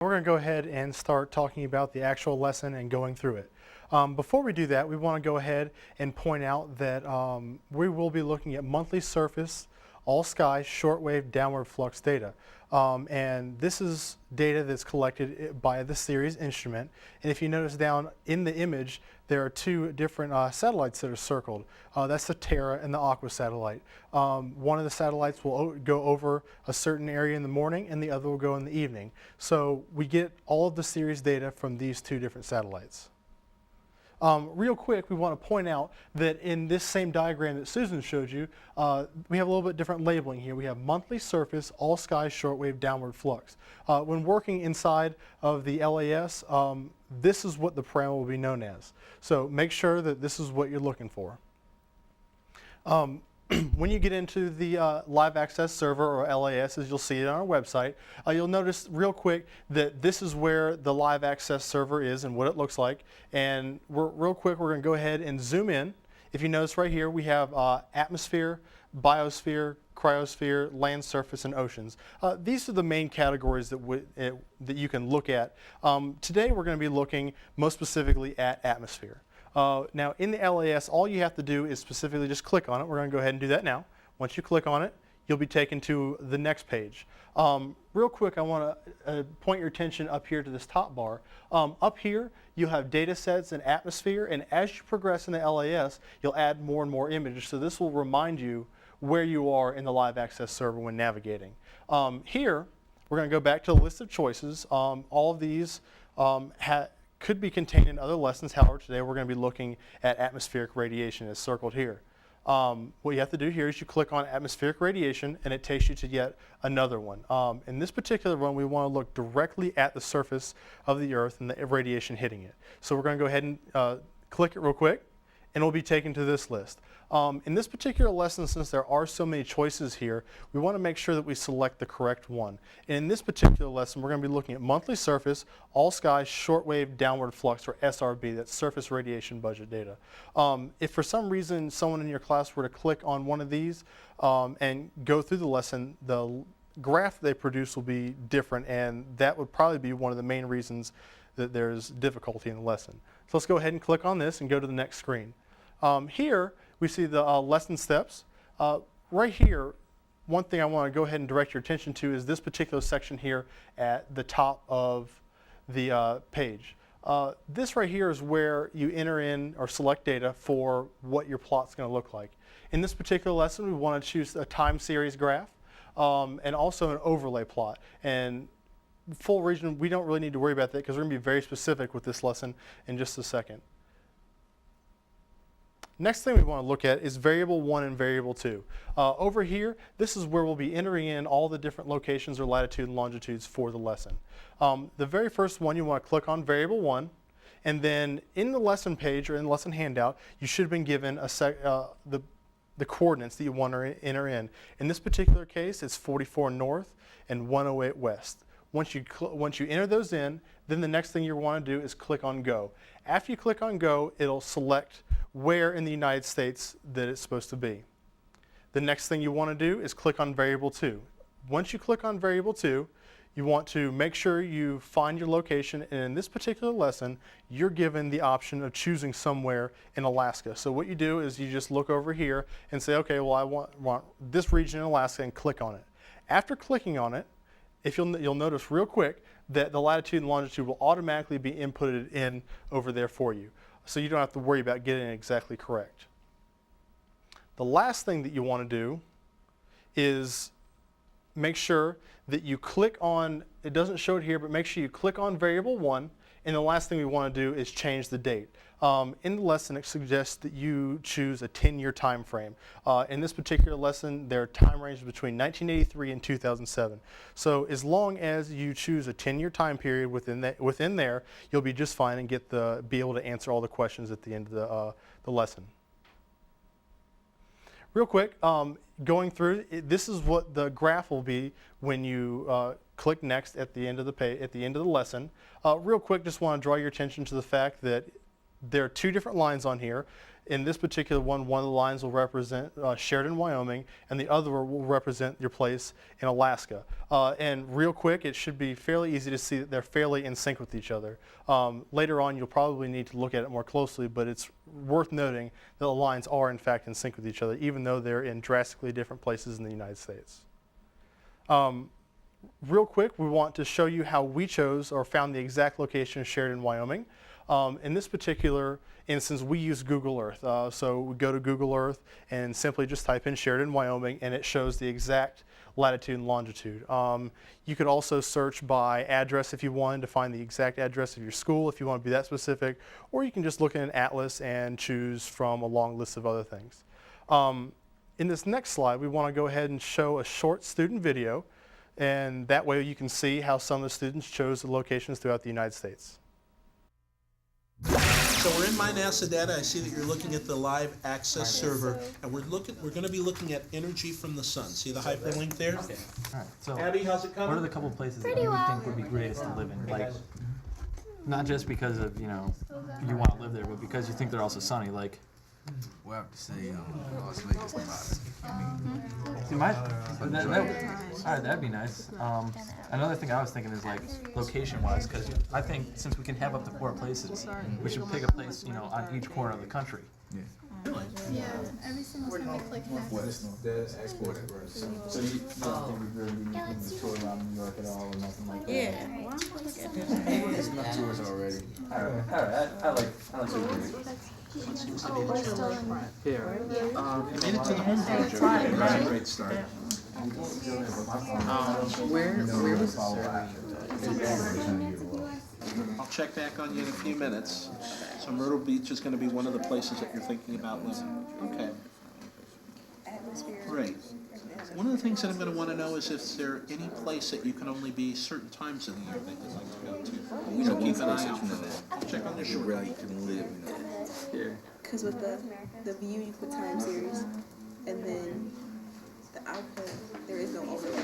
We're going to go ahead and start talking about the actual lesson and going through it. Before we do that, we want to go ahead and point out that we will be looking at monthly surface, all sky, shortwave, downward flux data. And this is data that's collected by the Ceres instrument. And if you notice down in the image, there are two different satellites that are circled. That's the Terra and the Aqua satellite. One of the satellites will go over a certain area in the morning and the other will go in the evening. So we get all of the Ceres data from these two different satellites. Real quick, we want to point out that in this same diagram that Susan showed you, we have a little bit different labeling here. We have monthly surface, all sky, shortwave, downward flux. When working inside of the LAS, this is what the parameter will be known as. So make sure that this is what you're looking for. When you get into the Live Access Server, or LAS, as you'll see it on our website, you'll notice real quick that this is where the Live Access Server is and what it looks like. And real quick, we're going to go ahead and zoom in. If you notice right here, we have atmosphere, biosphere, cryosphere, land surface, and oceans. These are the main categories that you can look at. Today, we're going to be looking most specifically at atmosphere. Now in the LAS, all you have to do is specifically just click on it. We're going to go ahead and do that now. Once you click on it, you'll be taken to the next page. Real quick, I want to point your attention up here to this top bar. Up here, you have data sets and atmosphere, and as you progress in the LAS, you'll add more and more images. So this will remind you where you are in the Live Access Server when navigating. Here, we're going to go back to the list of choices. All of these could be contained in other lessons. However, today we're going to be looking at atmospheric radiation as circled here. What you have to do here is you click on atmospheric radiation and it takes you to yet another one. In this particular one, we want to look directly at the surface of the Earth and the radiation hitting it. So we're going to go ahead and click it real quick and we'll be taken to this list. In this particular lesson, since there are so many choices here, we want to make sure that we select the correct one. And in this particular lesson, we're going to be looking at monthly surface, all sky, shortwave, downward flux, or SRB, that's surface radiation budget data. If for some reason someone in your class were to click on one of these and go through the lesson, the graph they produce will be different, and that would probably be one of the main reasons that there's difficulty in the lesson. So let's go ahead and click on this and go to the next screen. Here, we see the lesson steps. Right here, one thing I want to go ahead and direct your attention to is this particular section here at the top of the page. This right here is where you enter in or select data for what your plot's going to look like. In this particular lesson, we want to choose a time series graph and also an overlay plot. And full region, we don't really need to worry about that because we're going to be very specific with this lesson in just a second. Next thing we want to look at is variable 1 and variable 2. Over here, this is where we'll be entering in all the different locations or latitude and longitudes for the lesson. The very first one, you want to click on variable 1, and then in the lesson page or in the lesson handout, you should have been given the coordinates that you want to enter in. In this particular case, it's 44 north and 108 west. Once you enter those in, then the next thing you want to do is click on Go. After you click on Go, it'll select where in the United States that it's supposed to be. The next thing you want to do is click on variable 2. Once you click on variable 2, you want to make sure you find your location, and in this particular lesson, you're given the option of choosing somewhere in Alaska. So what you do is you just look over here and say, okay, well I want this region in Alaska, and click on it. After clicking on it, you'll notice real quick that the latitude and longitude will automatically be inputted in over there for you. So you don't have to worry about getting it exactly correct. The last thing that you want to do is make sure that you click on, it doesn't show it here, but make sure you click on variable 1, and the last thing we want to do is change the date. In the lesson, it suggests that you choose a 10-year time frame. In this particular lesson, their time range is between 1983 and 2007. So as long as you choose a 10-year time period within there, you'll be just fine and be able to answer all the questions at the end of the lesson. Real quick, going through, this is what the graph will be when you click next at the end of the lesson. Real quick, just want to draw your attention to the fact that there are two different lines on here. In this particular one of the lines will represent Sheridan, Wyoming, and the other will represent your place in Alaska. And real quick, it should be fairly easy to see that they're fairly in sync with each other. Later on, you'll probably need to look at it more closely, but it's worth noting that the lines are in fact in sync with each other, even though they're in drastically different places in the United States. Real quick, we want to show you how we chose or found the exact location of Sheridan, Wyoming. In this particular instance, we use Google Earth. So we go to Google Earth and simply just type in Sheridan, Wyoming, and it shows the exact latitude and longitude. You could also search by address if you wanted to find the exact address of your school, if you want to be that specific, or you can just look in an atlas and choose from a long list of other things. In this next slide, we want to go ahead and show a short student video, and that way you can see how some of the students chose the locations throughout the United States. So we're in My NASA Data. I see that you're looking at the live access server, and we're going to be looking at energy from the sun. See the hyperlink there? Okay. All right. So, Abby, how's it what are coming? the couple places that you would think would be greatest to live in? Like, not just because of you want to live there, but because you think they're also sunny. Like, Well, I have to say Las Vegas, Nevada. see, all right, that'd be nice. Another thing I was thinking is like location-wise, because I think since we can have up to 4 places, we should pick a place, on each corner of the country. Yeah, every single time I click that. West, that's exported. So you don't think we really need to tour around New York at all or nothing like that? Yeah. There's enough tours already. All right. I like it. Oh, we're still in. You made it to the home page. That's a great start. Where was I'll check back on you in a few minutes. So Myrtle Beach is going to be one of the places that you're thinking about living. Okay. Great. One of the things that I'm going to want to know is if there any place that you can only be certain times of the year that you'd like to go to. So keep an eye out for that. I'll check on your You short. really can live, Because with the view, you put time series, and then the output, there is no overlay.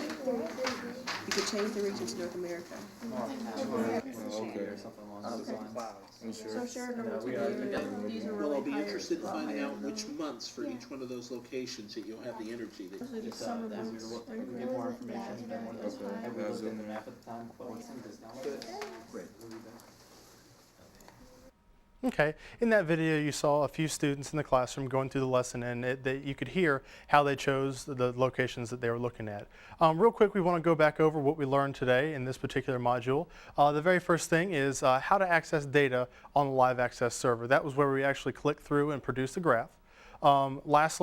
You could change the region to North America. So sure, Well, I'll be interested in finding out which months for each one of those locations that you'll have the energy that you need. some of them. Get more information. Have we looked at the map at the time? Great. Okay, in that video you saw a few students in the classroom going through the lesson, and you could hear how they chose the locations that they were looking at. Real quick, we want to go back over what we learned today in this particular module. The very first thing is how to access data on the live access server. That was where we actually clicked through and produced a graph. Next,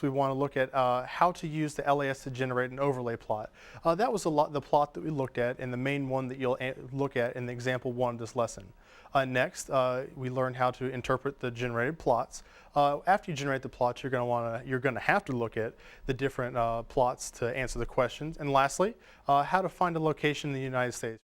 we want to look at how to use the LAS to generate an overlay plot. That was the plot that we looked at, and the main one that you'll look at in the example 1 of this lesson. Next, we learned how to interpret the generated plots. After you generate the plots, you're going to have to look at the different plots to answer the questions. And lastly, how to find a location in the United States.